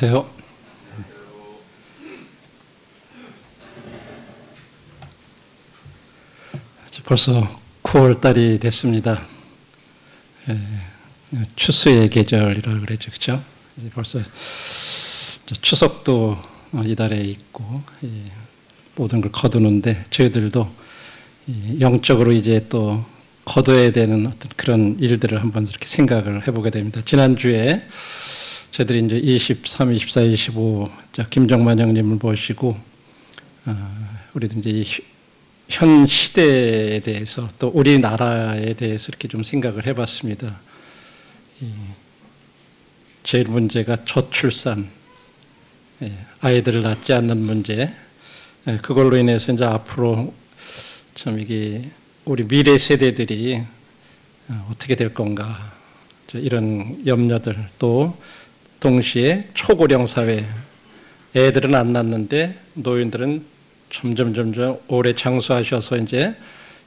안녕하세요. 벌써 9월 달이 됐습니다. 추수의 계절이라고 그러죠, 그렇죠? 벌써 추석도 이달에 있고 모든 걸 거두는데 저희들도 영적으로 이제 또 거둬야 되는 어떤 그런 일들을 한번 이렇게 생각을 해보게 됩니다. 지난주에 저희들이 이제 23, 24, 25 김정만 형님을 모시고 우리도 이제 현 시대에 대해서 또 우리나라에 대해서 이렇게 좀 생각을 해봤습니다. 제일 문제가 저출산, 아이들을 낳지 않는 문제, 그걸로 인해서 이제 앞으로 참 이게 우리 미래 세대들이 어떻게 될 건가, 이런 염려들, 또 동시에 초고령 사회, 애들은 안 낳는데 노인들은 점점 오래 장수하셔서 이제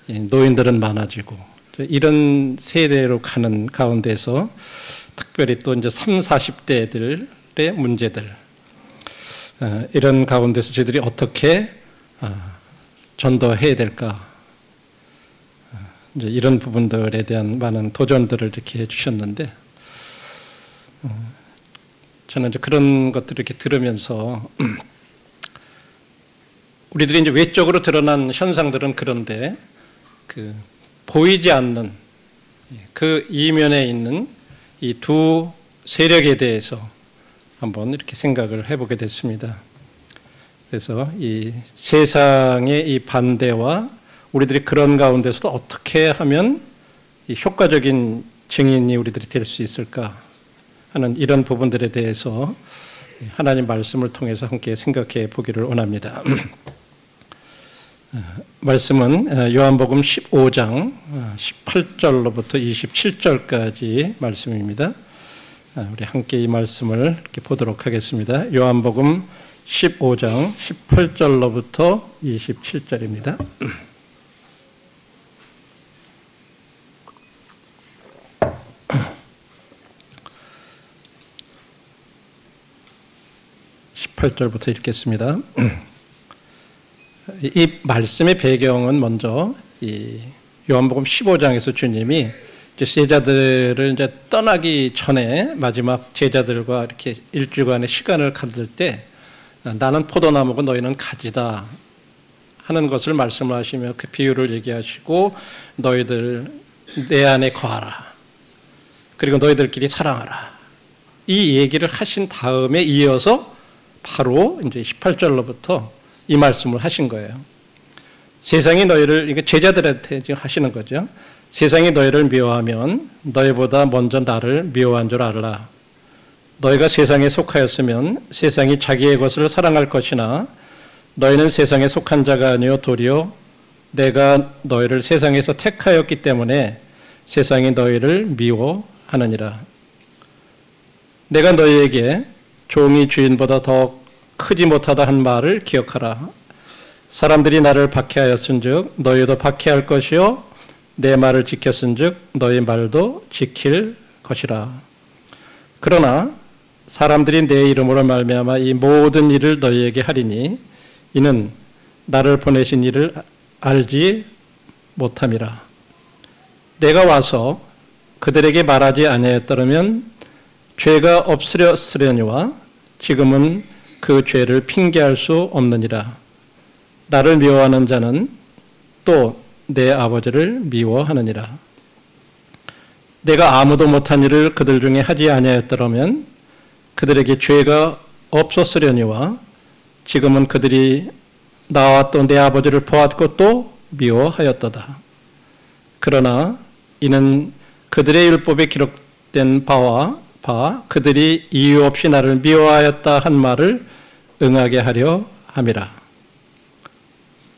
노인들은 많아지고 이런 세대로 가는 가운데서 특별히 또 이제 30, 40대들의 문제들, 이런 가운데서 저희들이 어떻게 전도해야 될까, 이제 이런 부분들에 대한 많은 도전들을 이렇게 해주셨는데, 저는 이제 그런 것들을 이렇게 들으면서 우리들이 이제 외적으로 드러난 현상들은 그런데 그 보이지 않는 그 이면에 있는 이 두 세력에 대해서 한번 이렇게 생각을 해보게 됐습니다. 그래서 이 세상의 이 반대와 우리들이 그런 가운데서도 어떻게 하면 이 효과적인 증인이 우리들이 될 수 있을까 하는 이런 부분들에 대해서 하나님 말씀을 통해서 함께 생각해 보기를 원합니다. 말씀은 요한복음 15장 18절로부터 27절까지 말씀입니다. 우리 함께 이 말씀을 이렇게 보도록 하겠습니다. 요한복음 15장 18절로부터 27절입니다. (18절부터) 읽겠습니다. 이 말씀의 배경은 먼저 이 요한복음 15장에서 주님이 이제 제자들을 이제 떠나기 전에 마지막 제자들과 이렇게 일주일간의 시간을 가질 때 나는 포도나무고 너희는 가지다 하는 것을 말씀하시며 그 비유를 얘기하시고 너희들 내 안에 거하라, 그리고 너희들끼리 사랑하라, 이 얘기를 하신 다음에 이어서 바로 이제 18절로부터 이 말씀을 하신 거예요. 세상이 너희를, 이게 제자들한테 지금 하시는 거죠. 세상이 너희를 미워하면 너희보다 먼저 나를 미워한 줄 알라. 너희가 세상에 속하였으면 세상이 자기의 것을 사랑할 것이나 너희는 세상에 속한 자가 아니요 도리어 내가 너희를 세상에서 택하였기 때문에 세상이 너희를 미워하느니라. 내가 너희에게 종이 주인보다 더 크지 못하다 한 말을 기억하라. 사람들이 나를 박해하였은즉 너희도 박해할 것이요 내 말을 지켰은즉 너희 말도 지킬 것이라. 그러나 사람들이 내 이름으로 말미암아 이 모든 일을 너희에게 하리니 이는 나를 보내신 이를 알지 못함이라. 내가 와서 그들에게 말하지 아니하였더라면 죄가 없으려니와 지금은 그 죄를 핑계할 수 없느니라. 나를 미워하는 자는 또 내 아버지를 미워하느니라. 내가 아무도 못한 일을 그들 중에 하지 아니하였더라면 그들에게 죄가 없었으려니와 지금은 그들이 나와 또 내 아버지를 보았고 또 미워하였도다. 그러나 이는 그들의 율법에 기록된 바와 그들이 이유 없이 나를 미워하였다 한 말을 응하게 하려 함이라.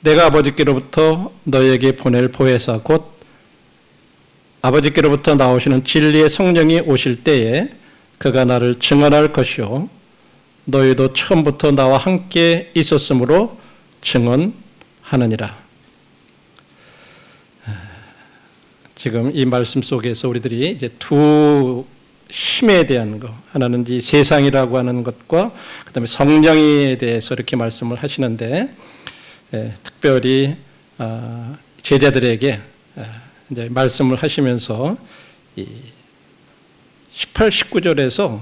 내가 아버지께로부터 너희에게 보낼 보혜사 곧 아버지께로부터 나오시는 진리의 성령이 오실 때에 그가 나를 증언할 것이요 너희도 처음부터 나와 함께 있었으므로 증언하느니라. 지금 이 말씀 속에서 우리들이 이제 두 힘에 대한 거, 하나는 이 세상이라고 하는 것과 그다음에 성령에 대해서 이렇게 말씀을 하시는데, 특별히 제자들에게 이제 말씀을 하시면서 18, 19절에서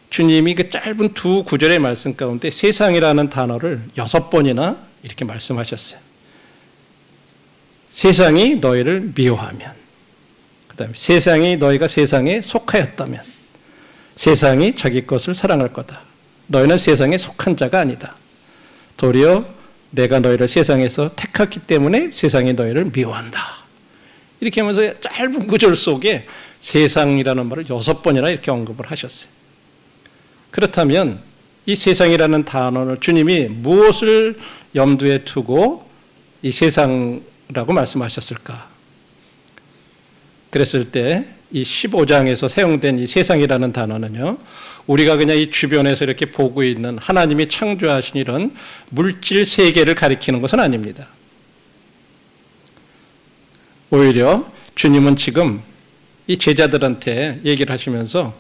주님이 그 짧은 두 구절의 말씀 가운데 세상이라는 단어를 6번이나 이렇게 말씀하셨어요. 세상이 너희를 미워하면, 그 다음에 세상이 너희가 세상에 속하였다면 세상이 자기 것을 사랑할 거다. 너희는 세상에 속한 자가 아니다. 도리어 내가 너희를 세상에서 택했기 때문에 세상이 너희를 미워한다. 이렇게 하면서 짧은 구절 속에 세상이라는 말을 6번이나 이렇게 언급을 하셨어요. 그렇다면 이 세상이라는 단어를 주님이 무엇을 염두에 두고 이 세상이라고 말씀하셨을까? 그랬을 때 이 15장에서 사용된 이 세상이라는 단어는요, 우리가 그냥 이 주변에서 이렇게 보고 있는 하나님이 창조하신 이런 물질 세계를 가리키는 것은 아닙니다. 오히려 주님은 지금 이 제자들한테 얘기를 하시면서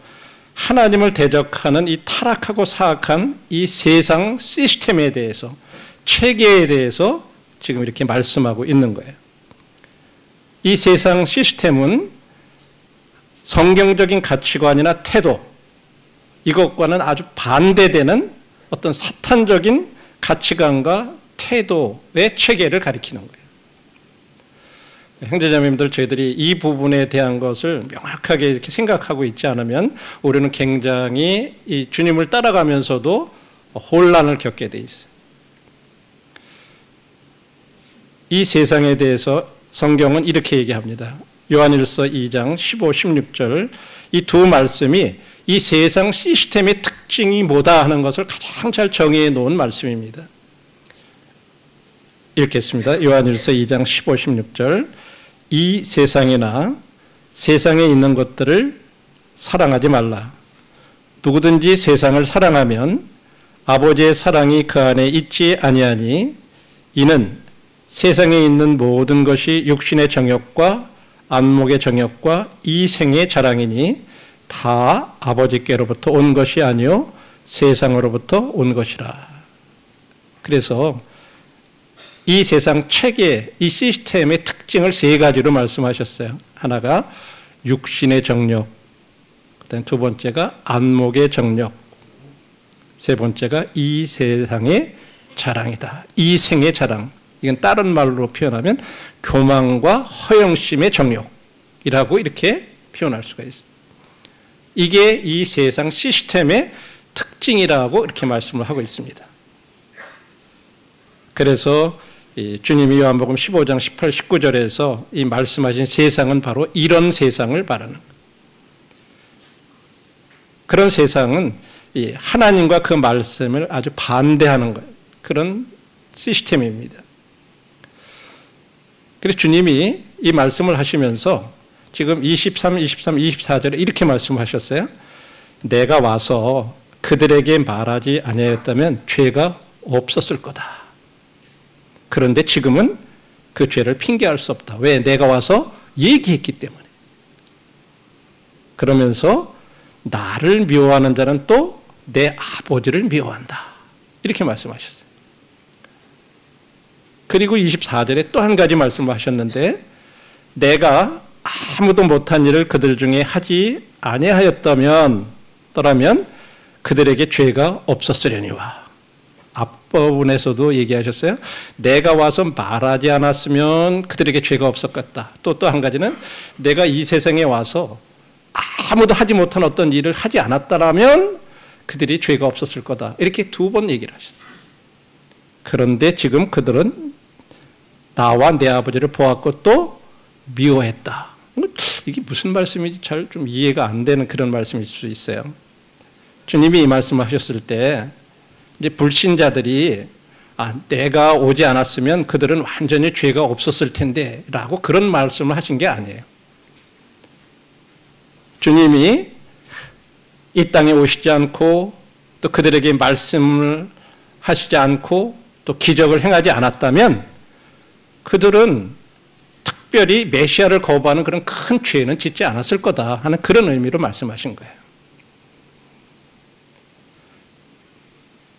하나님을 대적하는 이 타락하고 사악한 이 세상 시스템에 대해서, 체계에 대해서 지금 이렇게 말씀하고 있는 거예요. 이 세상 시스템은 성경적인 가치관이나 태도, 이것과는 아주 반대되는 어떤 사탄적인 가치관과 태도의 체계를 가리키는 거예요. 형제자매님들, 저희들이 이 부분에 대한 것을 명확하게 이렇게 생각하고 있지 않으면 우리는 굉장히 이 주님을 따라가면서도 혼란을 겪게 돼 있어요. 이 세상에 대해서 성경은 이렇게 얘기합니다. 요한일서 2장 15, 16절, 이 두 말씀이 이 세상 시스템의 특징이 뭐다 하는 것을 가장 잘 정의해 놓은 말씀입니다. 읽겠습니다. 요한일서 2장 15, 16절. 이 세상이나 세상에 있는 것들을 사랑하지 말라. 누구든지 세상을 사랑하면 아버지의 사랑이 그 안에 있지 아니하니, 이는 세상에 있는 모든 것이 육신의 정욕과 안목의 정욕과 이 생의 자랑이니 다 아버지께로부터 온 것이 아니요 세상으로부터 온 것이라. 그래서 이 세상 체계, 이 시스템의 특징을 세 가지로 말씀하셨어요. 하나가 육신의 정욕, 그다음 두 번째가 안목의 정욕, 세 번째가 이 세상의 자랑이다. 이 생의 자랑. 이건 다른 말로 표현하면 교만과 허영심의 정욕이라고 이렇게 표현할 수가 있어요. 이게 이 세상 시스템의 특징이라고 이렇게 말씀을 하고 있습니다. 그래서 주님이 요한복음 15장 18, 19절에서 이 말씀하신 세상은 바로 이런 세상을 말하는 거예요. 그런 세상은 하나님과 그 말씀을 아주 반대하는 거예요. 그런 시스템입니다. 그래서 주님이 이 말씀을 하시면서 지금 23, 24절에 이렇게 말씀하셨어요. 내가 와서 그들에게 말하지 아니하였다면 죄가 없었을 거다. 그런데 지금은 그 죄를 핑계할 수 없다. 왜? 내가 와서 얘기했기 때문에. 그러면서 나를 미워하는 자는 또 내 아버지를 미워한다. 이렇게 말씀하셨어요. 그리고 24절에 또 한 가지 말씀을 하셨는데, 내가 아무도 못한 일을 그들 중에 하지 아니하였다면 그들에게 죄가 없었으려니와. 앞부분에서도 얘기하셨어요. 내가 와서 말하지 않았으면 그들에게 죄가 없었겠다. 또 한 가지는 내가 이 세상에 와서 아무도 하지 못한 어떤 일을 하지 않았다면 그들이 죄가 없었을 거다. 이렇게 두 번 얘기를 하셨어요. 그런데 지금 그들은 나와 내 아버지를 보았고 또 미워했다. 이게 무슨 말씀인지 잘 좀 이해가 안 되는 그런 말씀일 수 있어요. 주님이 이 말씀을 하셨을 때 이제 불신자들이 내가 오지 않았으면 그들은 완전히 죄가 없었을 텐데 라고 그런 말씀을 하신 게 아니에요. 주님이 이 땅에 오시지 않고 또 그들에게 말씀을 하시지 않고 또 기적을 행하지 않았다면 그들은 특별히 메시아를 거부하는 그런 큰 죄는 짓지 않았을 거다 하는 그런 의미로 말씀하신 거예요.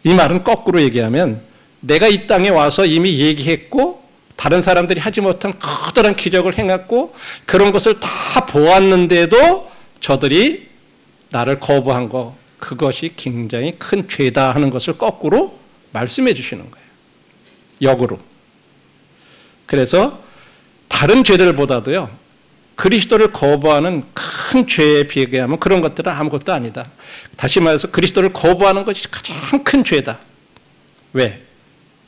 이 말은 거꾸로 얘기하면 내가 이 땅에 와서 이미 얘기했고 다른 사람들이 하지 못한 커다란 기적을 행했고 그런 것을 다 보았는데도 저들이 나를 거부한 거, 그것이 굉장히 큰 죄다 하는 것을 거꾸로 말씀해 주시는 거예요. 역으로. 그래서 다른 죄들보다도요, 그리스도를 거부하는 큰 죄에 비교하면 그런 것들은 아무것도 아니다. 다시 말해서 그리스도를 거부하는 것이 가장 큰 죄다. 왜?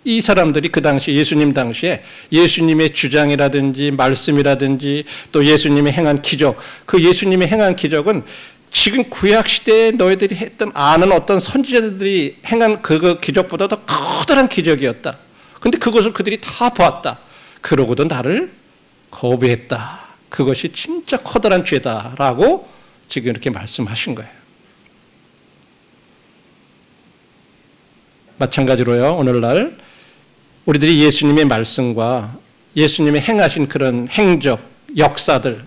이 사람들이 그 당시 예수님 당시에 예수님의 주장이라든지 말씀이라든지 또 예수님이 행한 기적, 그 예수님이 행한 기적은 지금 구약시대에 너희들이 했던 아는 어떤 선지자들이 행한 그 기적보다 더 커다란 기적이었다. 근데 그것을 그들이 다 보았다. 그러고도 나를 거부했다. 그것이 진짜 커다란 죄다라고 지금 이렇게 말씀하신 거예요. 마찬가지로요, 오늘날 우리들이 예수님의 말씀과 예수님이 행하신 그런 행적, 역사들,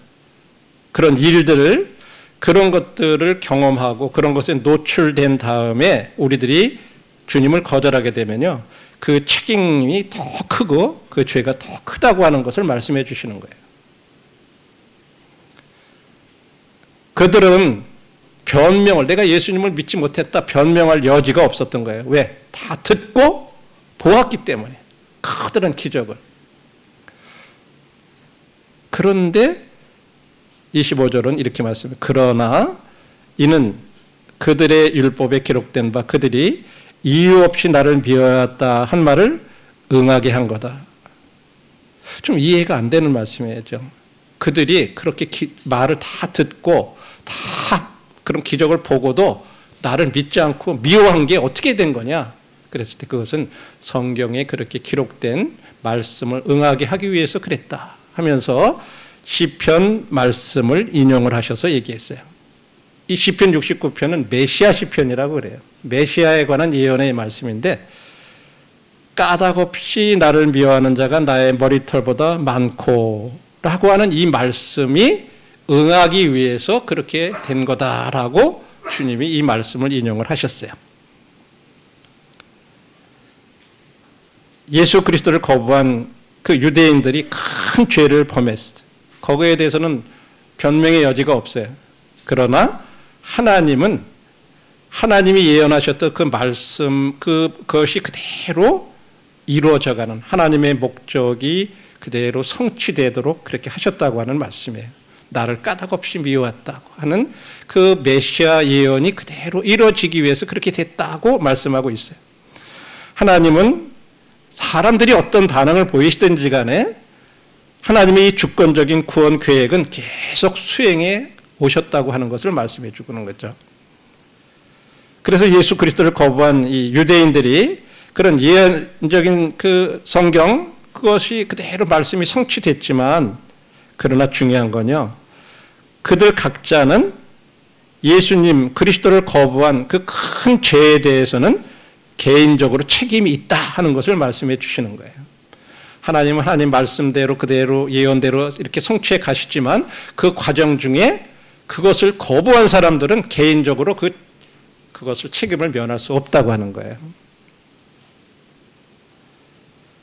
그런 일들을, 그런 것들을 경험하고 그런 것에 노출된 다음에 우리들이 주님을 거절하게 되면요, 그 책임이 더 크고 그 죄가 더 크다고 하는 것을 말씀해 주시는 거예요. 그들은 변명을, 내가 예수님을 믿지 못했다 변명할 여지가 없었던 거예요. 왜? 다 듣고 보았기 때문에. 커다란 기적을. 그런데 25절은 이렇게 말씀해요. 그러나 이는 그들의 율법에 기록된 바 그들이 이유 없이 나를 미워하였다 한 말을 응하게 한 거다. 좀 이해가 안 되는 말씀이에요. 그들이 그렇게 말을 다 듣고 다 그런 기적을 보고도 나를 믿지 않고 미워한 게 어떻게 된 거냐? 그랬을 때 그것은 성경에 그렇게 기록된 말씀을 응하게 하기 위해서 그랬다 하면서 시편 말씀을 인용을 하셔서 얘기했어요. 이 시편 69편은 메시아 시편이라고 그래요. 메시아에 관한 예언의 말씀인데 까닭없이 나를 미워하는 자가 나의 머리털보다 많고 라고 하는 이 말씀이 응하기 위해서 그렇게 된 거다라고 주님이 이 말씀을 인용을 하셨어요. 예수 그리스도를 거부한 그 유대인들이 큰 죄를 범했어요. 거기에 대해서는 변명의 여지가 없어요. 그러나 하나님은 하나님이 예언하셨던 그 말씀, 그것이 그대로 이루어져가는 하나님의 목적이 그대로 성취되도록 그렇게 하셨다고 하는 말씀이에요. 나를 까닭없이 미워했다고 하는 그 메시아 예언이 그대로 이루어지기 위해서 그렇게 됐다고 말씀하고 있어요. 하나님은 사람들이 어떤 반응을 보이시든지 간에 하나님의 이 주권적인 구원 계획은 계속 수행해 오셨다고 하는 것을 말씀해 주는 거죠. 그래서 예수 그리스도를 거부한 이 유대인들이 그런 예언적인 그 성경, 그것이 그대로 말씀이 성취됐지만, 그러나 중요한 건요, 그들 각자는 예수님 그리스도를 거부한 그 큰 죄에 대해서는 개인적으로 책임이 있다 하는 것을 말씀해 주시는 거예요. 하나님은 하나님 말씀대로 그대로 예언대로 이렇게 성취해 가시지만 그 과정 중에 그것을 거부한 사람들은 개인적으로 그것을 책임을 면할 수 없다고 하는 거예요.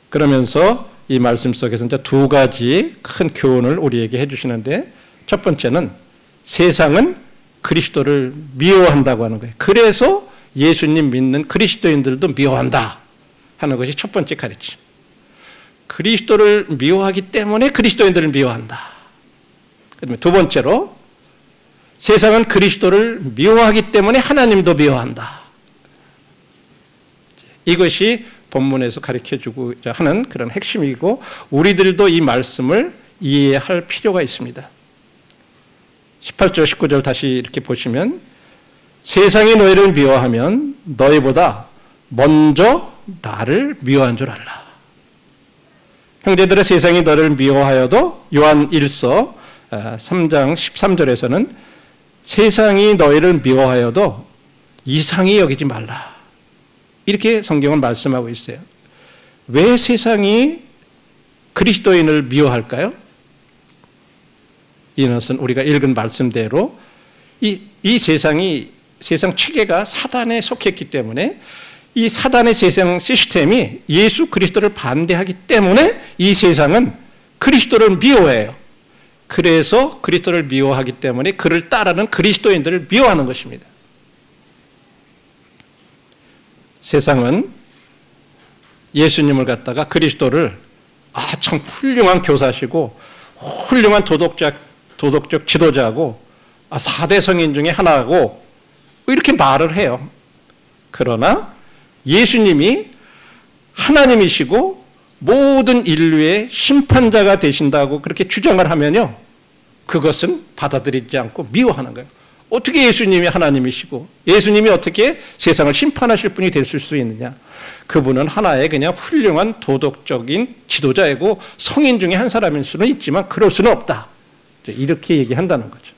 그러면서 이 말씀 속에서 이제 두 가지 큰 교훈을 우리에게 해주시는데, 첫 번째는 세상은 그리스도를 미워한다고 하는 거예요. 그래서 예수님 믿는 그리스도인들도 미워한다 하는 것이 첫 번째 가르침. 그리스도를 미워하기 때문에 그리스도인들을 미워한다. 그다음에 두 번째로 세상은 그리스도를 미워하기 때문에 하나님도 미워한다. 이것이 본문에서 가르쳐주고 하는 그런 핵심이고, 우리들도 이 말씀을 이해할 필요가 있습니다. 18절 19절 다시 이렇게 보시면, 세상이 너희를 미워하면 너희보다 먼저 나를 미워한 줄 알라. 형제들의 세상이 너를 미워하여도, 요한 1서 3장 13절에서는 세상이 너희를 미워하여도 이상히 여기지 말라. 이렇게 성경은 말씀하고 있어요. 왜 세상이 그리스도인을 미워할까요? 이것은 우리가 읽은 말씀대로 이 세상 체계가 사단에 속했기 때문에 이 사단의 세상 시스템이 예수 그리스도를 반대하기 때문에 이 세상은 그리스도를 미워해요. 그래서 그리스도를 미워하기 때문에 그를 따르는 그리스도인들을 미워하는 것입니다. 세상은 예수님을 갖다가 그리스도를 참 훌륭한 교사시고 훌륭한 도덕적 지도자고 4대 성인 중에 하나고 이렇게 말을 해요. 그러나 예수님이 하나님이시고 모든 인류의 심판자가 되신다고 그렇게 주장을 하면요, 그것은 받아들이지 않고 미워하는 거예요. 어떻게 예수님이 하나님이시고 예수님이 어떻게 세상을 심판하실 분이 되실 수 있느냐. 그분은 하나의 그냥 훌륭한 도덕적인 지도자이고 성인 중에 한 사람일 수는 있지만 그럴 수는 없다. 이렇게 얘기한다는 거죠.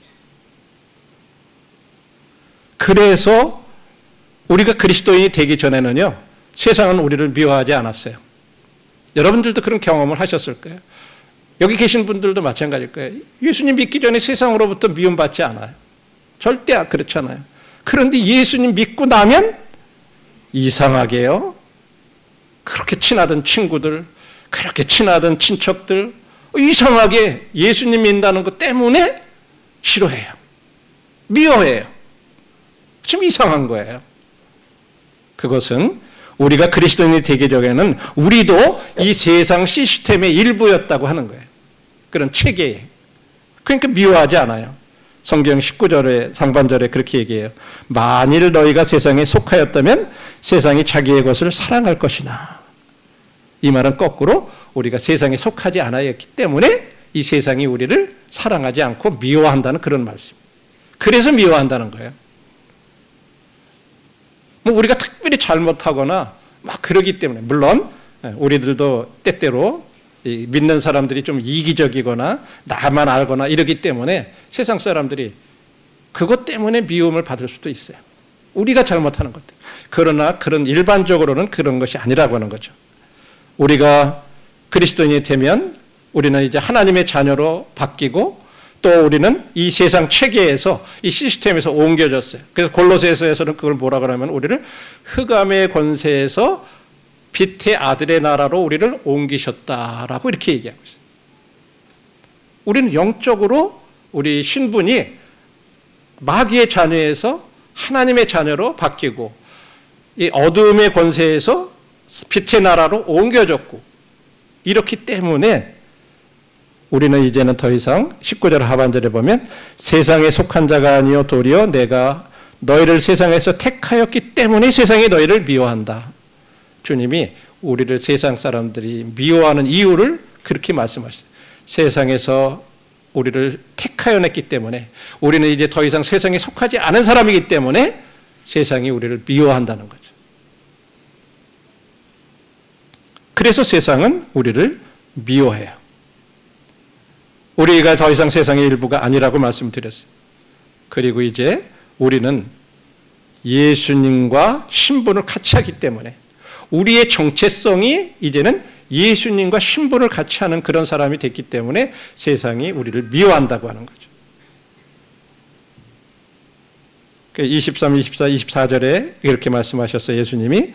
그래서 우리가 그리스도인이 되기 전에는요, 세상은 우리를 미워하지 않았어요. 여러분들도 그런 경험을 하셨을 거예요. 여기 계신 분들도 마찬가지일 거예요. 예수님 믿기 전에 세상으로부터 미움받지 않아요. 절대 그렇잖아요. 그런데 예수님 믿고 나면 이상하게요, 그렇게 친하던 친구들, 그렇게 친하던 친척들 이상하게 예수님 믿는다는 것 때문에 싫어해요. 미워해요. 좀 이상한 거예요. 그것은 우리가 그리스도인이 되기 전에는 우리도 이 세상 시스템의 일부였다고 하는 거예요. 그런 체계에. 그러니까 미워하지 않아요. 성경 19절에 상반절에 그렇게 얘기해요. 만일 너희가 세상에 속하였다면 세상이 자기의 것을 사랑할 것이나. 이 말은 거꾸로 우리가 세상에 속하지 않았기 때문에 이 세상이 우리를 사랑하지 않고 미워한다는 그런 말씀. 그래서 미워한다는 거예요. 우리가 특별히 잘못하거나 막 그러기 때문에, 물론 우리들도 때때로 믿는 사람들이 좀 이기적이거나 나만 알거나 이러기 때문에 세상 사람들이 그것 때문에 미움을 받을 수도 있어요. 우리가 잘못하는 것 때문에. 그러나 그런 일반적으로는 그런 것이 아니라고 하는 거죠. 우리가 그리스도인이 되면 우리는 이제 하나님의 자녀로 바뀌고 또 우리는 이 세상 체계에서 이 시스템에서 옮겨졌어요. 그래서 골로새서에서는 그걸 뭐라 그러면 우리를 흑암의 권세에서 빛의 아들의 나라로 우리를 옮기셨다라고 이렇게 얘기하고 있어요. 우리는 영적으로 우리 신분이 마귀의 자녀에서 하나님의 자녀로 바뀌고 이 어둠의 권세에서 빛의 나라로 옮겨졌고 이렇기 때문에 우리는 이제는 더 이상 19절 하반절에 보면 세상에 속한 자가 아니요 도리어 내가 너희를 세상에서 택하였기 때문에 세상이 너희를 미워한다. 주님이 우리를 세상 사람들이 미워하는 이유를 그렇게 말씀하셨어요. 세상에서 우리를 택하여냈기 때문에 우리는 이제 더 이상 세상에 속하지 않은 사람이기 때문에 세상이 우리를 미워한다는 거죠. 그래서 세상은 우리를 미워해요. 우리가 더 이상 세상의 일부가 아니라고 말씀드렸어요. 그리고 이제 우리는 예수님과 신분을 같이 하기 때문에 우리의 정체성이 이제는 예수님과 신분을 같이 하는 그런 사람이 됐기 때문에 세상이 우리를 미워한다고 하는 거죠. 23, 24, 24절에 이렇게 말씀하셨어요. 예수님이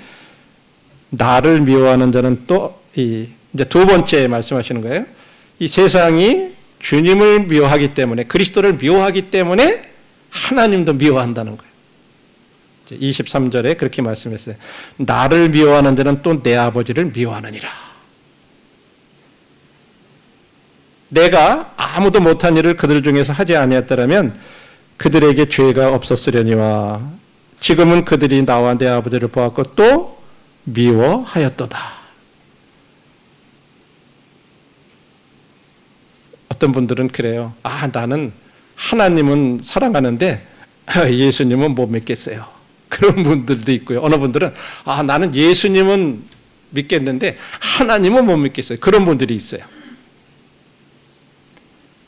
나를 미워하는 자는 또 이제 두 번째 말씀하시는 거예요. 이 세상이 주님을 미워하기 때문에 그리스도를 미워하기 때문에 하나님도 미워한다는 거예요. 23절에 그렇게 말씀했어요. 나를 미워하는 자는 또 내 아버지를 미워하느니라. 내가 아무도 못한 일을 그들 중에서 하지 아니했더라면 그들에게 죄가 없었으려니와 지금은 그들이 나와 내 아버지를 보았고 또 미워하였도다. 어떤 분들은 그래요. 나는 하나님은 사랑하는데 예수님은 못 믿겠어요. 그런 분들도 있고요. 어느 분들은 나는 예수님은 믿겠는데 하나님은 못 믿겠어요. 그런 분들이 있어요.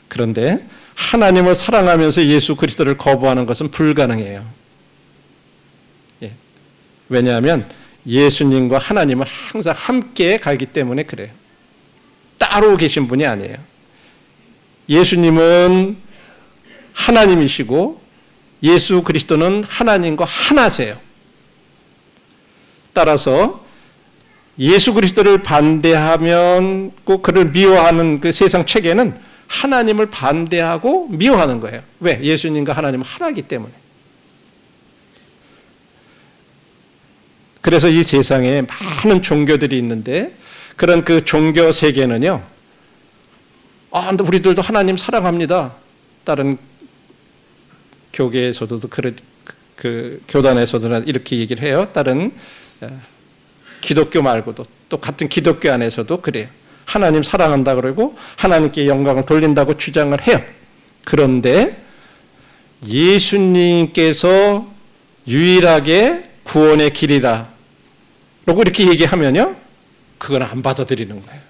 그런데 하나님을 사랑하면서 예수 그리스도를 거부하는 것은 불가능해요. 왜냐하면 예수님과 하나님은 항상 함께 가기 때문에 그래요. 따로 계신 분이 아니에요. 예수님은 하나님이시고 예수 그리스도는 하나님과 하나세요. 따라서 예수 그리스도를 반대하면 꼭 그를 미워하는 그 세상 체계는 하나님을 반대하고 미워하는 거예요. 왜? 예수님과 하나님은 하나이기 때문에. 그래서 이 세상에 많은 종교들이 있는데 그런 그 종교 세계는요, 우리들도 하나님 사랑합니다. 다른 교계에서도 그 교단에서도 이렇게 얘기를 해요. 다른 기독교 말고도 또 같은 기독교 안에서도 그래요. 하나님 사랑한다 그러고 하나님께 영광을 돌린다고 주장을 해요. 그런데 예수님께서 유일하게 구원의 길이라 라고 이렇게 얘기하면요, 그건 안 받아들이는 거예요.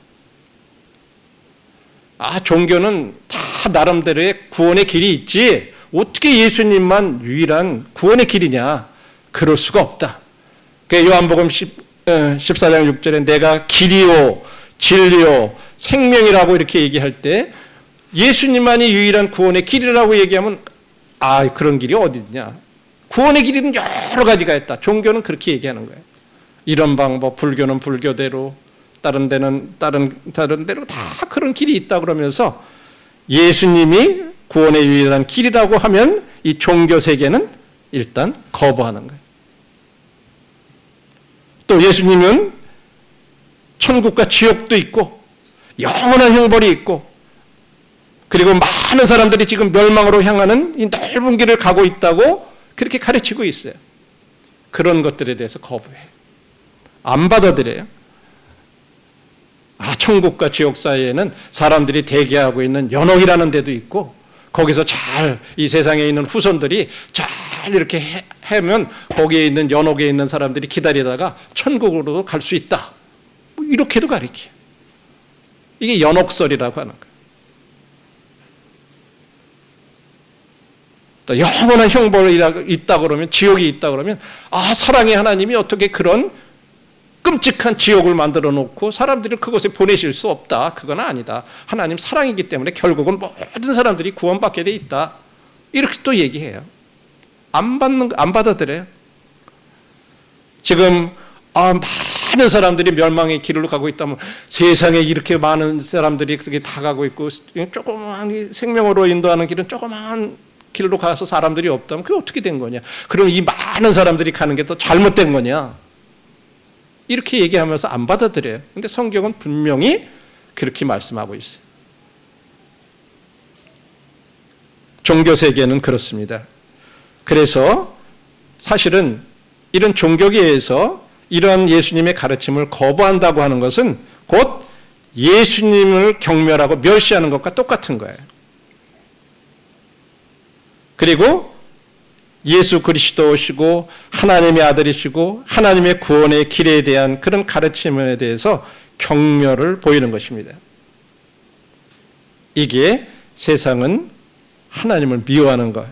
종교는 다 나름대로의 구원의 길이 있지 어떻게 예수님만 유일한 구원의 길이냐, 그럴 수가 없다. 요한복음 14장 6절에 내가 길이요 진리요 생명이라고 이렇게 얘기할 때 예수님만이 유일한 구원의 길이라고 얘기하면 그런 길이 어디 있냐. 구원의 길이는 여러 가지가 있다. 종교는 그렇게 얘기하는 거예요. 이런 방법, 불교는 불교대로, 다른 데는 다른 데로 다 그런 길이 있다 그러면서 예수님이 구원의 유일한 길이라고 하면 이 종교 세계는 일단 거부하는 거예요. 또 예수님은 천국과 지옥도 있고 영원한 형벌이 있고 그리고 많은 사람들이 지금 멸망으로 향하는 이 넓은 길을 가고 있다고 그렇게 가르치고 있어요. 그런 것들에 대해서 거부해요. 안 받아들여요. 천국과 지옥 사이에는 사람들이 대기하고 있는 연옥이라는 데도 있고 거기서 잘 이 세상에 있는 후손들이 잘 이렇게 하면 거기에 있는 연옥에 있는 사람들이 기다리다가 천국으로도 갈 수 있다. 이렇게도 가르쳐요. 이게 연옥설이라고 하는 거예요. 또 영원한 형벌이 있다 그러면, 지옥이 있다 그러면 사랑의 하나님이 어떻게 그런 끔찍한 지옥을 만들어 놓고 사람들을 그곳에 보내실 수 없다. 그건 아니다. 하나님 사랑이기 때문에 결국은 모든 사람들이 구원받게 돼 있다. 이렇게 또 얘기해요. 안 받아들여요. 지금 많은 사람들이 멸망의 길로 가고 있다면 세상에 이렇게 많은 사람들이 그렇게 다 가고 있고 조그만 생명으로 인도하는 길은 조그만 길로 가서 사람들이 없다면 그게 어떻게 된 거냐. 그럼 이 많은 사람들이 가는 게 또 잘못된 거냐. 이렇게 얘기하면서 안 받아들여요. 그런데 성경은 분명히 그렇게 말씀하고 있어요. 종교 세계는 그렇습니다. 그래서 사실은 이런 종교계에서 이러한 예수님의 가르침을 거부한다고 하는 것은 곧 예수님을 경멸하고 멸시하는 것과 똑같은 거예요. 그리고 예수 그리스도시고 하나님의 아들이시고 하나님의 구원의 길에 대한 그런 가르침에 대해서 경멸을 보이는 것입니다. 이게 세상은 하나님을 미워하는 거예요.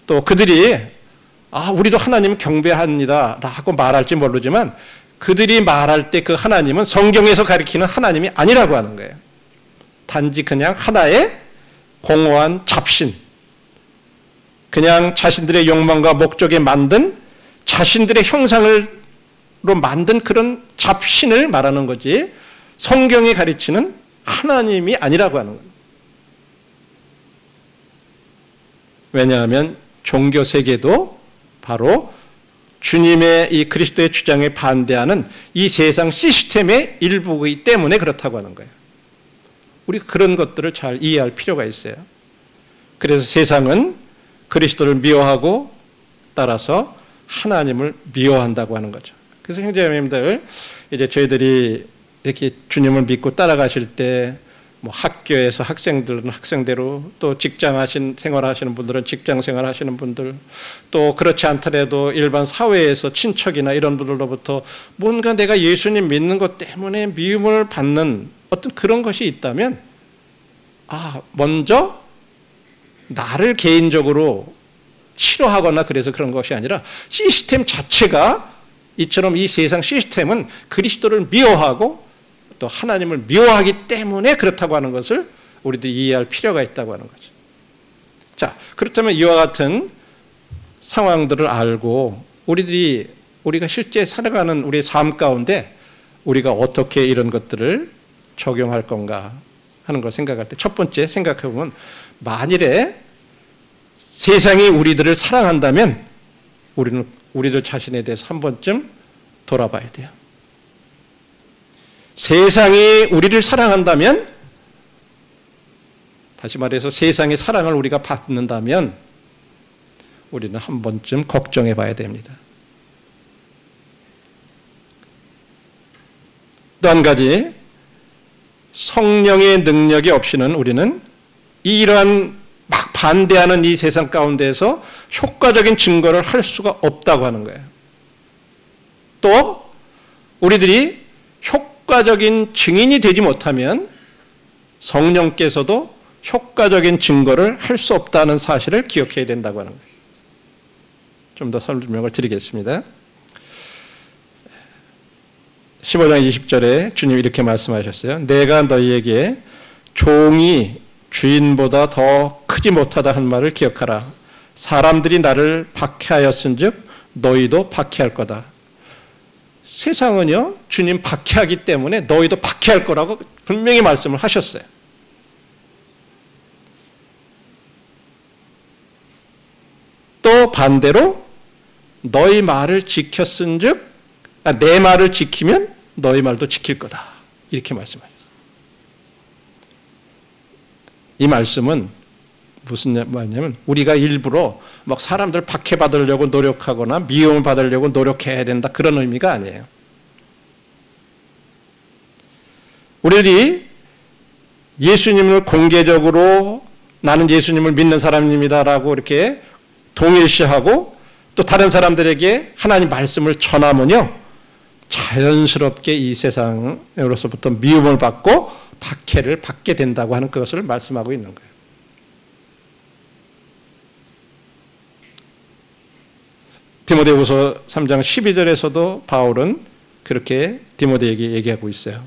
또 그들이 우리도 하나님을 경배합니다 라고 말할지 모르지만 그들이 말할 때 그 하나님은 성경에서 가리키는 하나님이 아니라고 하는 거예요. 단지 그냥 하나의 공허한 잡신, 그냥 자신들의 욕망과 목적에 만든 자신들의 형상으로 만든 그런 잡신을 말하는 거지 성경이 가르치는 하나님이 아니라고 하는 거예요. 왜냐하면 종교 세계도 바로 주님의 이 그리스도의 주장에 반대하는 이 세상 시스템의 일부이기 때문에 그렇다고 하는 거예요. 우리가 그런 것들을 잘 이해할 필요가 있어요. 그래서 세상은 그리스도를 미워하고 따라서 하나님을 미워한다고 하는 거죠. 그래서 형제자매님들, 이제 저희들이 이렇게 주님을 믿고 따라가실 때 학교에서 학생들은 학생대로, 또 직장 생활하시는 분들은 직장 생활하시는 분들, 또 그렇지 않더라도 일반 사회에서 친척이나 이런 분들로부터 뭔가 내가 예수님 믿는 것 때문에 미움을 받는 어떤 그런 것이 있다면 먼저 나를 개인적으로 싫어하거나 그래서 그런 것이 아니라 시스템 자체가 이처럼 이 세상 시스템은 그리스도를 미워하고 또 하나님을 미워하기 때문에 그렇다고 하는 것을 우리도 이해할 필요가 있다고 하는 거죠. 자, 그렇다면 이와 같은 상황들을 알고 우리가 실제 살아가는 우리의 삶 가운데 우리가 어떻게 이런 것들을 적용할 건가 하는 걸 생각할 때 첫 번째 생각해 보면, 만일에 세상이 우리들을 사랑한다면 우리는 우리들 자신에 대해서 한 번쯤 돌아봐야 돼요. 세상이 우리를 사랑한다면, 다시 말해서 세상의 사랑을 우리가 받는다면 우리는 한 번쯤 걱정해 봐야 됩니다. 또 한 가지, 성령의 능력이 없이는 우리는 이러한 막 반대하는 이 세상 가운데에서 효과적인 증거를 할 수가 없다고 하는 거예요. 또 우리들이 효과적인 증인이 되지 못하면 성령께서도 효과적인 증거를 할 수 없다는 사실을 기억해야 된다고 하는 거예요. 좀 더 설명을 드리겠습니다. 15장 20절에 주님이 이렇게 말씀하셨어요. 내가 너희에게 종이 주인보다 더 크지 못하다 한 말을 기억하라. 사람들이 나를 박해하였은즉 너희도 박해할 거다. 세상은요, 주님 박해하기 때문에 너희도 박해할 거라고 분명히 말씀을 하셨어요. 또 반대로 너희 말을 지켰은즉, 내 말을 지키면 너희 말도 지킬 거다, 이렇게 말씀하셨어요. 이 말씀은 무슨 말이냐면, 우리가 일부러 막 사람들 박해받으려고 노력하거나 미움을 받으려고 노력해야 된다, 그런 의미가 아니에요. 우리들이 예수님을 공개적으로 나는 예수님을 믿는 사람입니다라고 이렇게 동일시하고 또 다른 사람들에게 하나님 말씀을 전하면요, 자연스럽게 이 세상으로서부터 미움을 받고 박해를 받게 된다고 하는 그것을 말씀하고 있는 거예요. 디모데후서 3장 12절에서도 바울은 그렇게 디모데에게 얘기하고 있어요.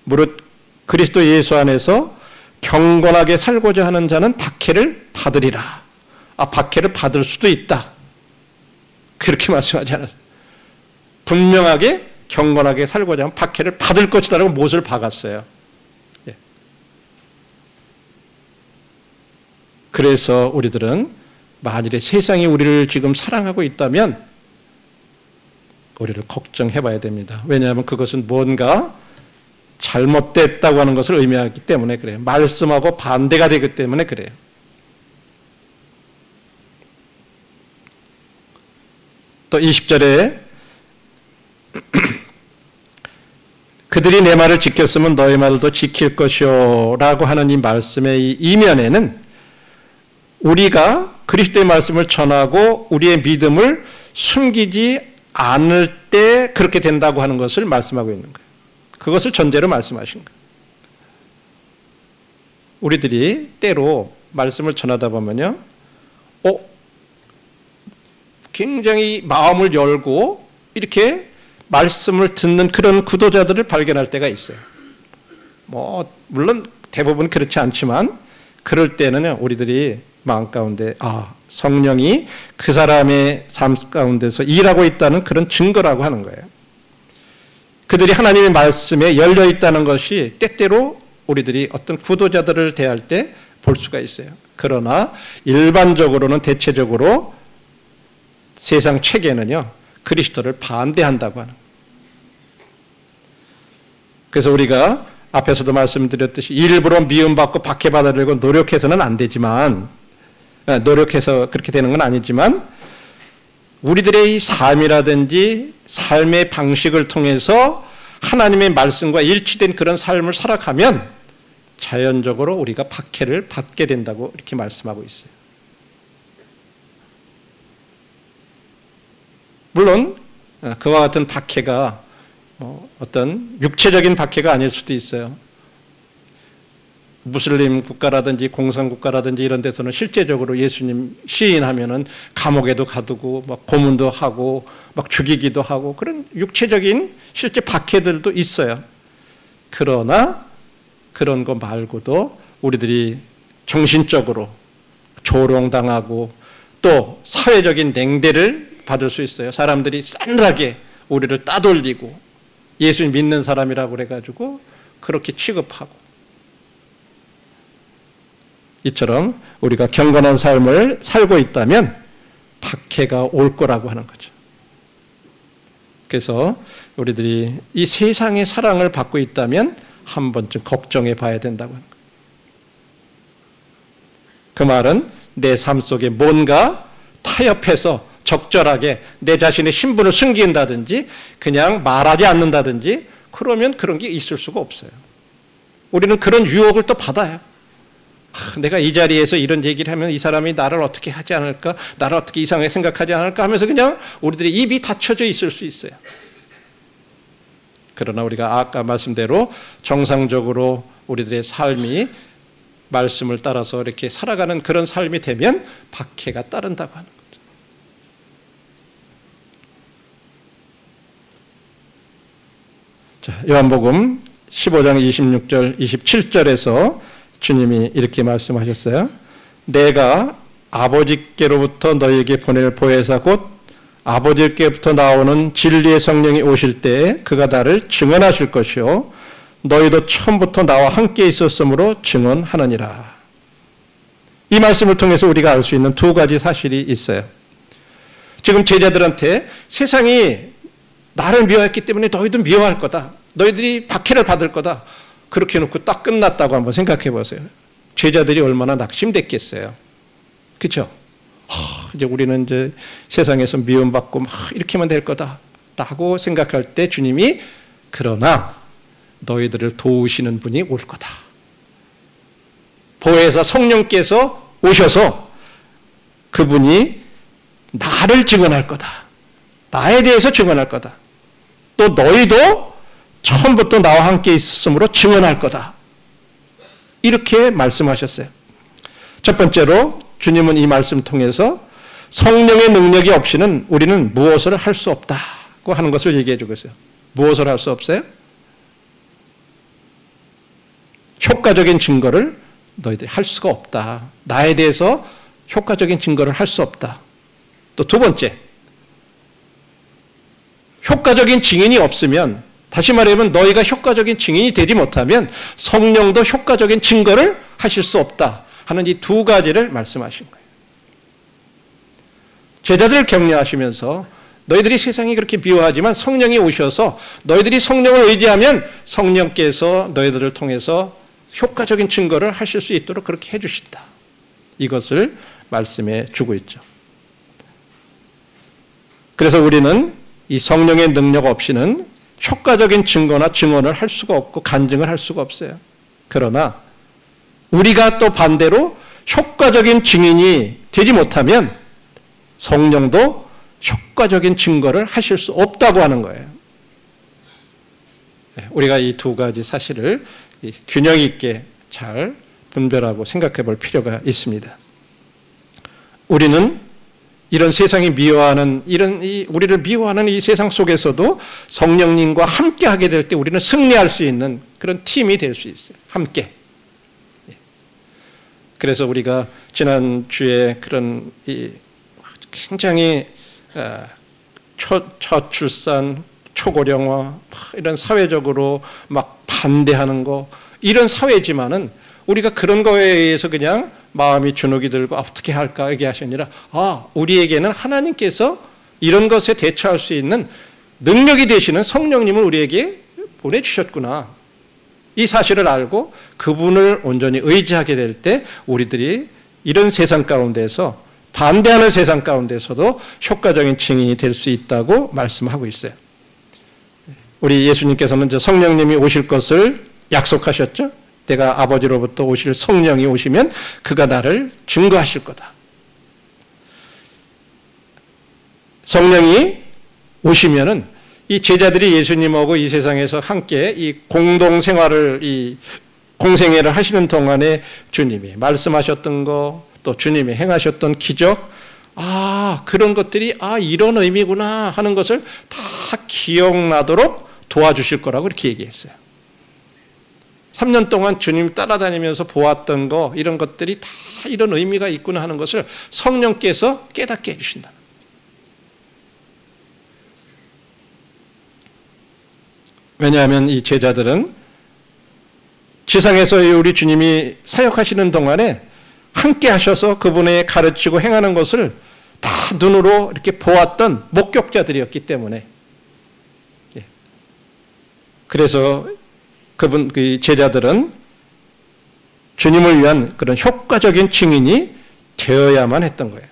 무릇 그리스도 예수 안에서 경건하게 살고자 하는 자는 박해를 받으리라. 박해를 받을 수도 있다, 그렇게 말씀하지 않았어요. 분명하게 경건하게 살고자 하면 박해를 받을 것이다라고 못을 박았어요. 예. 그래서 우리들은 만일에 세상이 우리를 지금 사랑하고 있다면 우리를 걱정해 봐야 됩니다. 왜냐하면 그것은 뭔가 잘못됐다고 하는 것을 의미하기 때문에 그래요. 말씀하고 반대가 되기 때문에 그래요. 또 20절에 그들이 내 말을 지켰으면 너희 말도 지킬 것이요 라고 하는 이 말씀의 이 이면에는 우리가 그리스도의 말씀을 전하고 우리의 믿음을 숨기지 않을 때 그렇게 된다고 하는 것을 말씀하고 있는 거예요. 그것을 전제로 말씀하신 거예요. 우리들이 때로 말씀을 전하다 보면요, 굉장히 마음을 열고 이렇게 말씀을 듣는 그런 구도자들을 발견할 때가 있어요. 물론 대부분 그렇지 않지만 그럴 때는 우리들이 마음 가운데 성령이 그 사람의 삶 가운데서 일하고 있다는 그런 증거라고 하는 거예요. 그들이 하나님의 말씀에 열려 있다는 것이 때때로 우리들이 어떤 구도자들을 대할 때 볼 수가 있어요. 그러나 일반적으로는 대체적으로 세상 체계는요, 그리스도를 반대한다고 하는 거예요. 그래서 우리가 앞에서도 말씀드렸듯이 일부러 미움받고 박해받으려고 노력해서는 안 되지만, 노력해서 그렇게 되는 건 아니지만 우리들의 이 삶이라든지 삶의 방식을 통해서 하나님의 말씀과 일치된 그런 삶을 살아가면 자연적으로 우리가 박해를 받게 된다고 이렇게 말씀하고 있어요. 물론 그와 같은 박해가 어떤 육체적인 박해가 아닐 수도 있어요. 무슬림 국가라든지 공산국가라든지 이런 데서는 실제적으로 예수님 시인하면은 감옥에도 가두고 막 고문도 하고 막 죽이기도 하고 그런 육체적인 실제 박해들도 있어요. 그러나 그런 거 말고도 우리들이 정신적으로 조롱당하고 또 사회적인 냉대를 받을 수 있어요. 사람들이 싸늘하게 우리를 따돌리고 예수 믿는 사람이라고 그래가지고 그렇게 취급하고, 이처럼 우리가 경건한 삶을 살고 있다면 박해가 올 거라고 하는 거죠. 그래서 우리들이 이 세상의 사랑을 받고 있다면 한 번쯤 걱정해 봐야 된다고 하는 거예요. 그 말은 내 삶 속에 뭔가 타협해서 적절하게 내 자신의 신분을 숨긴다든지 그냥 말하지 않는다든지 그러면 그런 게 있을 수가 없어요. 우리는 그런 유혹을 또 받아요. 내가 이 자리에서 이런 얘기를 하면 이 사람이 나를 어떻게 하지 않을까, 나를 어떻게 이상하게 생각하지 않을까 하면서 그냥 우리들의 입이 닫혀져 있을 수 있어요. 그러나 우리가 아까 말씀대로 정상적으로 우리들의 삶이 말씀을 따라서 이렇게 살아가는 그런 삶이 되면 박해가 따른다고 하는 거죠. 자, 요한복음 15장 26절, 27절에서 주님이 이렇게 말씀하셨어요. 내가 아버지께로부터 너희에게 보낼 보혜사 곧 아버지께로부터 나오는 진리의 성령이 오실 때에 그가 나를 증언하실 것이요 너희도 처음부터 나와 함께 있었으므로 증언하느니라. 이 말씀을 통해서 우리가 알 수 있는 두 가지 사실이 있어요. 지금 제자들한테 세상이 나를 미워했기 때문에 너희도 미워할 거다, 너희들이 박해를 받을 거다, 그렇게 해놓고 딱 끝났다고 한번 생각해 보세요. 제자들이 얼마나 낙심됐겠어요. 그렇죠? 이제 우리는 이제 세상에서 미움받고 막 이렇게만 될 거다라고 생각할 때 주님이 그러나 너희들을 도우시는 분이 올 거다. 보혜사 성령께서 오셔서 그분이 나를 증언할 거다. 나에 대해서 증언할 거다. 또 너희도 처음부터 나와 함께 있었으므로 증언할 거다. 이렇게 말씀하셨어요. 첫 번째로 주님은 이 말씀을 통해서 성령의 능력이 없이는 우리는 무엇을 할 수 없다고 하는 것을 얘기해 주고 있어요. 무엇을 할 수 없어요? 효과적인 증거를 너희들이 할 수가 없다. 나에 대해서 효과적인 증거를 할 수 없다. 또 두 번째, 효과적인 증인이 없으면, 다시 말하면 너희가 효과적인 증인이 되지 못하면 성령도 효과적인 증거를 하실 수 없다 하는 이 두 가지를 말씀하신 거예요. 제자들을 격려하시면서 너희들이 세상이 그렇게 미워하지만 성령이 오셔서 너희들이 성령을 의지하면 성령께서 너희들을 통해서 효과적인 증거를 하실 수 있도록 그렇게 해 주신다. 이것을 말씀해 주고 있죠. 그래서 우리는 이 성령의 능력 없이는 효과적인 증거나 증언을 할 수가 없고 간증을 할 수가 없어요. 그러나 우리가 또 반대로 효과적인 증인이 되지 못하면 성령도 효과적인 증거를 하실 수 없다고 하는 거예요. 우리가 이 두 가지 사실을 균형 있게 잘 분별하고 생각해 볼 필요가 있습니다. 우리는 이런 세상이 미워하는, 우리를 미워하는 이 세상 속에서도 성령님과 함께 하게 될 때 우리는 승리할 수 있는 그런 팀이 될 수 있어요. 함께. 그래서 우리가 지난주에 그런 굉장히 저출산, 초고령화, 이런 사회적으로 막 반대하는 거, 이런 사회지만은 우리가 그런 거에 의해서 그냥 마음이 주눅이 들고 어떻게 할까 이게 아니라 우리에게는 하나님께서 이런 것에 대처할 수 있는 능력이 되시는 성령님을 우리에게 보내주셨구나. 이 사실을 알고 그분을 온전히 의지하게 될 때 우리들이 이런 세상 가운데서, 반대하는 세상 가운데서도 효과적인 증인이 될 수 있다고 말씀하고 있어요. 우리 예수님께서는 이제 성령님이 오실 것을 약속하셨죠. 내가 아버지로부터 오실 성령이 오시면 그가 나를 증거하실 거다. 성령이 오시면은 이 제자들이 예수님하고 이 세상에서 함께 이 공동생활을, 이 공생애를 하시는 동안에 주님이 말씀하셨던 거, 또 주님이 행하셨던 기적, 그런 것들이 이런 의미구나 하는 것을 다 기억나도록 도와주실 거라고 이렇게 얘기했어요. 3년 동안 주님 따라다니면서 보았던 거, 이런 것들이 다 이런 의미가 있구나 하는 것을 성령께서 깨닫게 해주신다. 왜냐하면 이 제자들은 지상에서 우리 주님이 사역하시는 동안에 함께 하셔서 그분의 가르치고 행하는 것을 다 눈으로 이렇게 보았던 목격자들이었기 때문에, 그래서 그 제자들은 주님을 위한 그런 효과적인 증인이 되어야만 했던 거예요.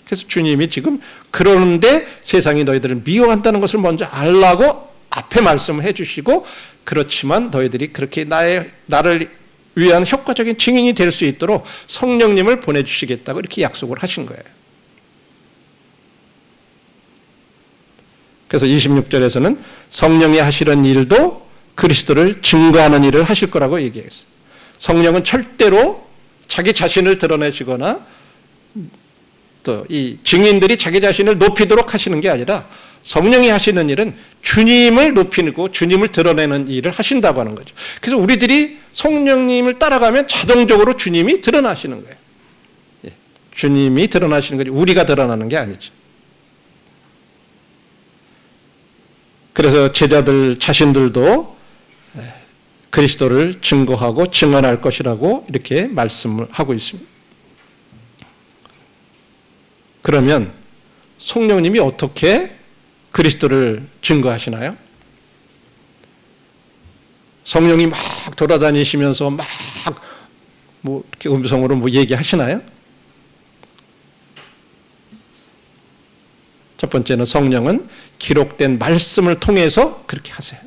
그래서 주님이 지금 그러는데 세상이 너희들을 미워한다는 것을 먼저 알라고 앞에 말씀을 해주시고, 그렇지만 너희들이 그렇게 나를 위한 효과적인 증인이 될 수 있도록 성령님을 보내주시겠다고 이렇게 약속을 하신 거예요. 그래서 26절에서는 성령이 하시는 일도 그리스도를 증거하는 일을 하실 거라고 얘기했어요. 성령은 절대로 자기 자신을 드러내시거나 또 이 증인들이 자기 자신을 높이도록 하시는 게 아니라 성령이 하시는 일은 주님을 높이고 주님을 드러내는 일을 하신다고 하는 거죠. 그래서 우리들이 성령님을 따라가면 자동적으로 주님이 드러나시는 거예요. 주님이 드러나시는 거지 우리가 드러나는 게 아니죠. 그래서 제자들 자신들도 그리스도를 증거하고 증언할 것이라고 이렇게 말씀을 하고 있습니다. 그러면 성령님이 어떻게 그리스도를 증거하시나요? 성령이 막 돌아다니시면서 막 이렇게 음성으로 얘기하시나요? 첫 번째는 성령은 기록된 말씀을 통해서 그렇게 하세요.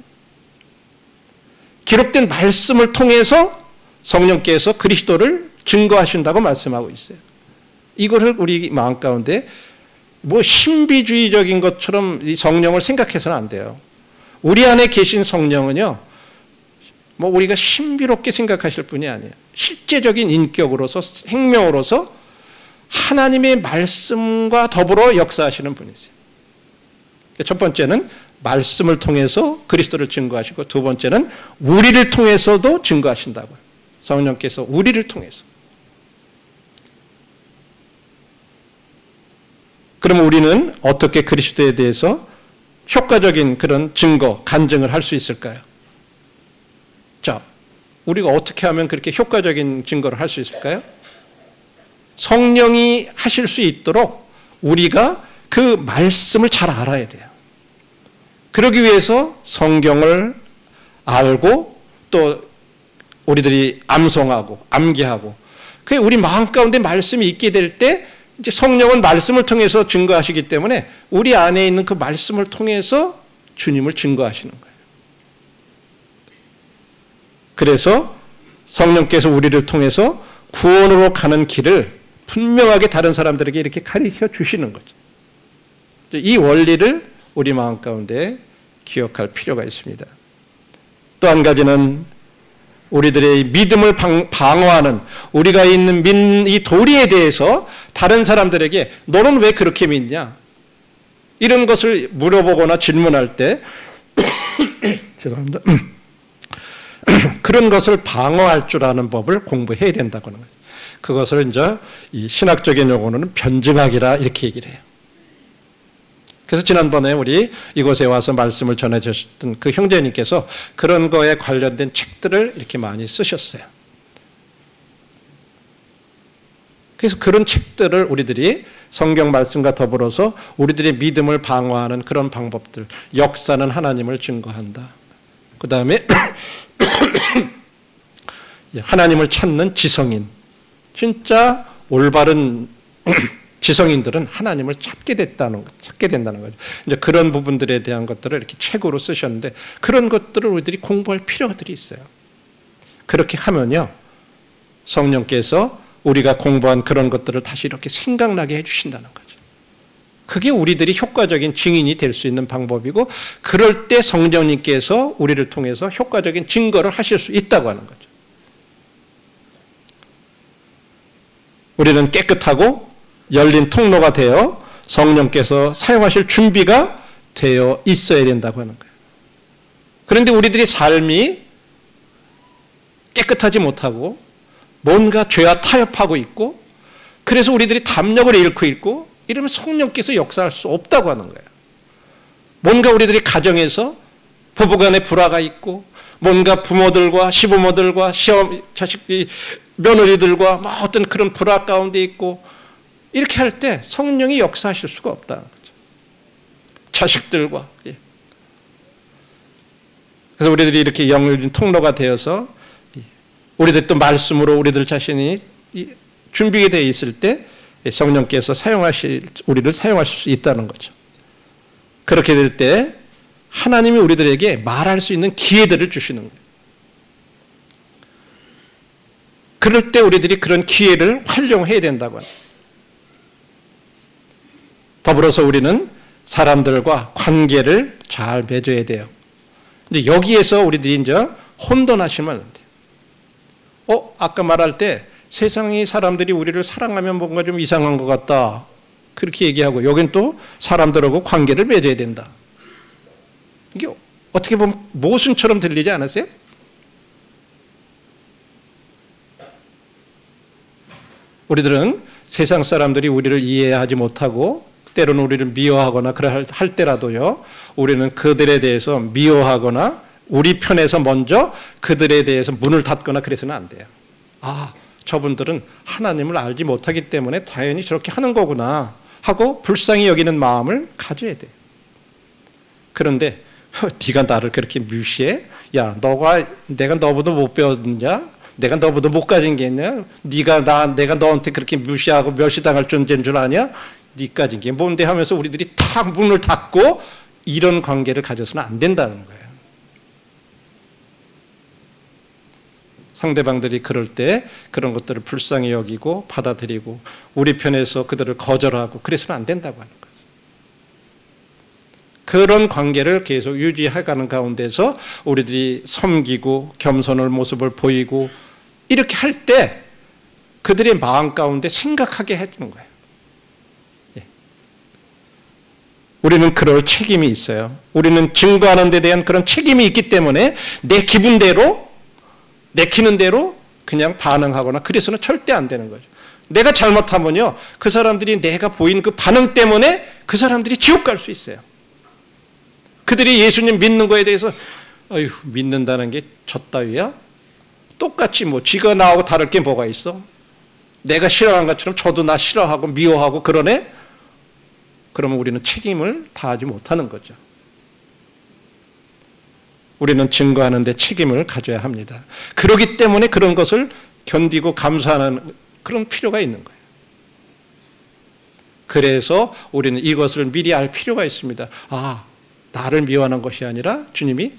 기록된 말씀을 통해서 성령께서 그리스도를 증거하신다고 말씀하고 있어요. 이것을 우리 마음 가운데 신비주의적인 것처럼 이 성령을 생각해서는 안 돼요. 우리 안에 계신 성령은요, 우리가 신비롭게 생각하실 분이 아니에요. 실제적인 인격으로서, 생명으로서 하나님의 말씀과 더불어 역사하시는 분이세요. 첫 번째는 말씀을 통해서 그리스도를 증거하시고, 두 번째는 우리를 통해서도 증거하신다고요. 성령께서 우리를 통해서. 그러면 우리는 어떻게 그리스도에 대해서 효과적인 그런 증거, 간증을 할 수 있을까요? 자, 우리가 어떻게 하면 그렇게 효과적인 증거를 할 수 있을까요? 성령이 하실 수 있도록 우리가 그 말씀을 잘 알아야 돼요. 그러기 위해서 성경을 알고 또 우리들이 암송하고 암기하고, 그 우리 마음 가운데 말씀이 있게 될 때 이제 성령은 말씀을 통해서 증거하시기 때문에 우리 안에 있는 그 말씀을 통해서 주님을 증거하시는 거예요. 그래서 성령께서 우리를 통해서 구원으로 가는 길을 분명하게 다른 사람들에게 이렇게 가르쳐 주시는 거죠. 이 원리를 우리 마음 가운데 기억할 필요가 있습니다. 또 한 가지는 우리들의 믿음을 방어하는, 우리가 있는 이 도리에 대해서 다른 사람들에게 너는 왜 그렇게 믿냐? 이런 것을 물어보거나 질문할 때 죄송합니다. 그런 것을 방어할 줄 아는 법을 공부해야 된다고 하는 거예요. 그것을 이제 이 신학적인 용어로는 변증학이라 이렇게 얘기를 해요. 그래서 지난번에 우리 이곳에 와서 말씀을 전해주셨던 그 형제님께서 그런 거에 관련된 책들을 이렇게 많이 쓰셨어요. 그래서 그런 책들을 우리들이 성경 말씀과 더불어서 우리들의 믿음을 방어하는 그런 방법들, 역사는 하나님을 증거한다. 그 다음에 하나님을 찾는 지성인, 진짜 올바른 지성인들은 하나님을 찾게 된다는 거죠. 이제 그런 부분들에 대한 것들을 이렇게 책으로 쓰셨는데, 그런 것들을 우리들이 공부할 필요들이 있어요. 그렇게 하면요, 성령께서 우리가 공부한 그런 것들을 다시 이렇게 생각나게 해주신다는 거죠. 그게 우리들이 효과적인 증인이 될 수 있는 방법이고, 그럴 때 성령님께서 우리를 통해서 효과적인 증거를 하실 수 있다고 하는 거죠. 우리는 깨끗하고 열린 통로가 되어 성령께서 사용하실 준비가 되어 있어야 된다고 하는 거예요. 그런데 우리들의 삶이 깨끗하지 못하고 뭔가 죄와 타협하고 있고 그래서 우리들이 담력을 잃고 있고 이러면 성령께서 역사할 수 없다고 하는 거예요. 뭔가 우리들이 가정에서 부부간에 불화가 있고 뭔가 부모들과 시부모들과 자식 며느리들과 뭐 어떤 그런 불화 가운데 있고 이렇게 할 때 성령이 역사하실 수가 없다는 거죠. 자식들과. 그래서 우리들이 이렇게 영적인 통로가 되어서 우리들 또 말씀으로 우리들 자신이 준비가 되어 있을 때 성령께서 우리를 사용하실 수 있다는 거죠. 그렇게 될 때 하나님이 우리들에게 말할 수 있는 기회들을 주시는 거예요. 그럴 때 우리들이 그런 기회를 활용해야 된다고 합니다. 더불어서 우리는 사람들과 관계를 잘 맺어야 돼요. 이제 여기에서 우리들이 이제 혼돈하시면 안 돼요. 아까 말할 때 세상의 사람들이 우리를 사랑하면 뭔가 좀 이상한 것 같다. 그렇게 얘기하고 여긴 또 사람들하고 관계를 맺어야 된다. 이게 어떻게 보면 모순처럼 들리지 않으세요? 우리들은 세상 사람들이 우리를 이해하지 못하고 때로는 우리를 미워하거나 할 때라도요. 우리는 그들에 대해서 미워하거나 우리 편에서 먼저 그들에 대해서 문을 닫거나 그래서는 안 돼요. 저분들은 하나님을 알지 못하기 때문에 당연히 저렇게 하는 거구나 하고 불쌍히 여기는 마음을 가져야 돼요. 그런데 네가 나를 그렇게 무시해? 야, 내가 너보다 못 배웠냐? 내가 너보다 못 가진 게 있냐? 내가 너한테 그렇게 무시하고 멸시당할 존재인 줄 아냐? 네 가진 게 뭔데 하면서 우리들이 탁 문을 닫고 이런 관계를 가져서는 안 된다는 거예요. 상대방들이 그럴 때 그런 것들을 불쌍히 여기고 받아들이고 우리 편에서 그들을 거절하고 그래서는 안 된다고 하는 거예요. 그런 관계를 계속 유지해가는 가운데서 우리들이 섬기고 겸손할 모습을 보이고 이렇게 할 때 그들의 마음 가운데 생각하게 해주는 거예요. 우리는 그럴 책임이 있어요. 우리는 증거하는 데 대한 그런 책임이 있기 때문에 내 기분대로 내키는 대로 그냥 반응하거나 그래서는 절대 안 되는 거죠. 내가 잘못하면요. 그 사람들이 내가 보인 그 반응 때문에 그 사람들이 지옥 갈 수 있어요. 그들이 예수님 믿는 거에 대해서 믿는다는 게 젖따위야? 똑같이 쥐가 나하고 다를 게 뭐가 있어? 내가 싫어하는 것처럼 저도 나 싫어하고 미워하고 그러네? 그러면 우리는 책임을 다하지 못하는 거죠. 우리는 증거하는 데 책임을 가져야 합니다. 그렇기 때문에 그런 것을 견디고 감수하는 그런 필요가 있는 거예요. 그래서 우리는 이것을 미리 알 필요가 있습니다. 나를 미워하는 것이 아니라 주님이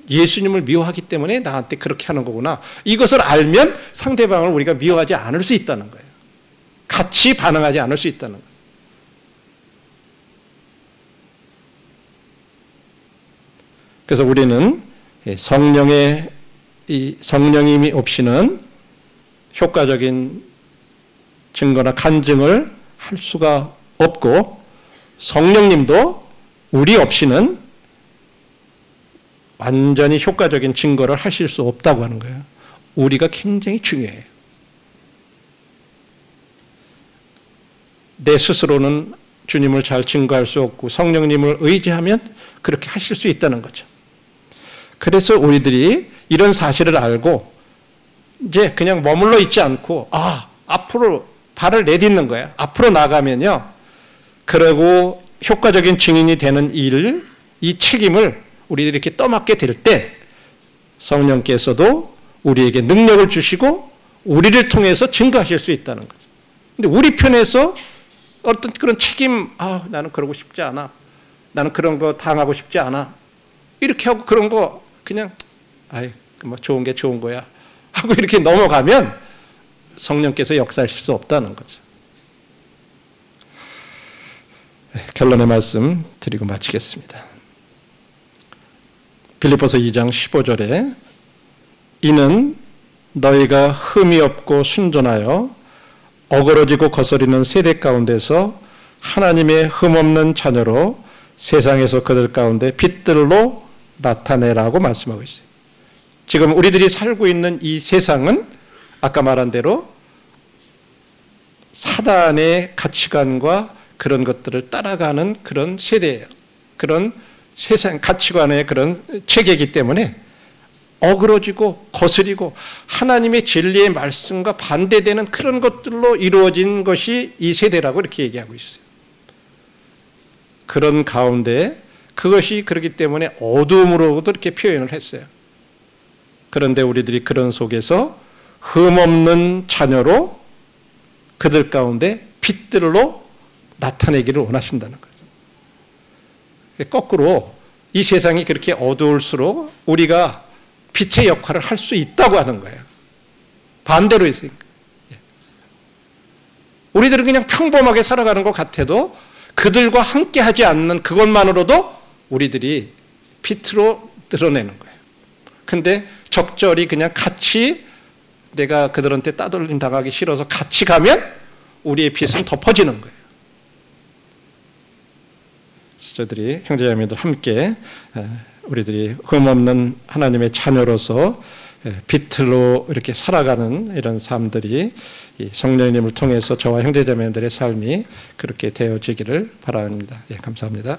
예수님을 미워하기 때문에 나한테 그렇게 하는 거구나. 이것을 알면 상대방을 우리가 미워하지 않을 수 있다는 거예요. 같이 반응하지 않을 수 있다는 거예요. 그래서 우리는 성령님이 없이는 효과적인 증거나 간증을 할 수가 없고 성령님도 우리 없이는 완전히 효과적인 증거를 하실 수 없다고 하는 거예요. 우리가 굉장히 중요해요. 내 스스로는 주님을 잘 증거할 수 없고 성령님을 의지하면 그렇게 하실 수 있다는 거죠. 그래서 우리들이 이런 사실을 알고 이제 그냥 머물러 있지 않고 앞으로 발을 내딛는 거예요. 앞으로 나가면요. 그러고 효과적인 증인이 되는 이 책임을 우리들이 이렇게 떠맡게 될 때 성령께서도 우리에게 능력을 주시고 우리를 통해서 증거하실 수 있다는 거죠. 근데 우리 편에서 어떤 그런 책임, 나는 그러고 싶지 않아. 나는 그런 거 당하고 싶지 않아. 이렇게 하고 그런 거 그냥 좋은 게 좋은 거야 하고 이렇게 넘어가면 성령께서 역사하실 수 없다는 거죠. 결론의 말씀 드리고 마치겠습니다. 빌립보서 2장 15절에 이는 너희가 흠이 없고 순전하여 어그러지고 거스리는 세대 가운데서 하나님의 흠없는 자녀로 세상에서 그들 가운데 빛들로 나타내라고 말씀하고 있어요. 지금 우리들이 살고 있는 이 세상은 아까 말한 대로 사단의 가치관과 그런 것들을 따라가는 그런 세대예요. 그런 세상 가치관의 그런 체계이기 때문에 어그러지고 거스리고 하나님의 진리의 말씀과 반대되는 그런 것들로 이루어진 것이 이 세대라고 이렇게 얘기하고 있어요. 그런 가운데 그것이 그렇기 때문에 어두움으로도 이렇게 표현을 했어요. 그런데 우리들이 그런 속에서 흠없는 자녀로 그들 가운데 빛들로 나타내기를 원하신다는 거죠. 거꾸로 이 세상이 그렇게 어두울수록 우리가 빛의 역할을 할 수 있다고 하는 거예요. 반대로 있으니까. 우리들은 그냥 평범하게 살아가는 것 같아도 그들과 함께 하지 않는 그것만으로도 우리들이 빛으로 드러내는 거예요. 근데 적절히 그냥 같이 내가 그들한테 따돌림 당하기 싫어서 같이 가면 우리의 빛은 덮어지는 거예요. 저들이 형제자매들 함께 우리들이 흠없는 하나님의 자녀로서 빛으로 이렇게 살아가는 이런 삶들이 성령님을 통해서 저와 형제자매들의 삶이 그렇게 되어지기를 바랍니다. 예, 감사합니다.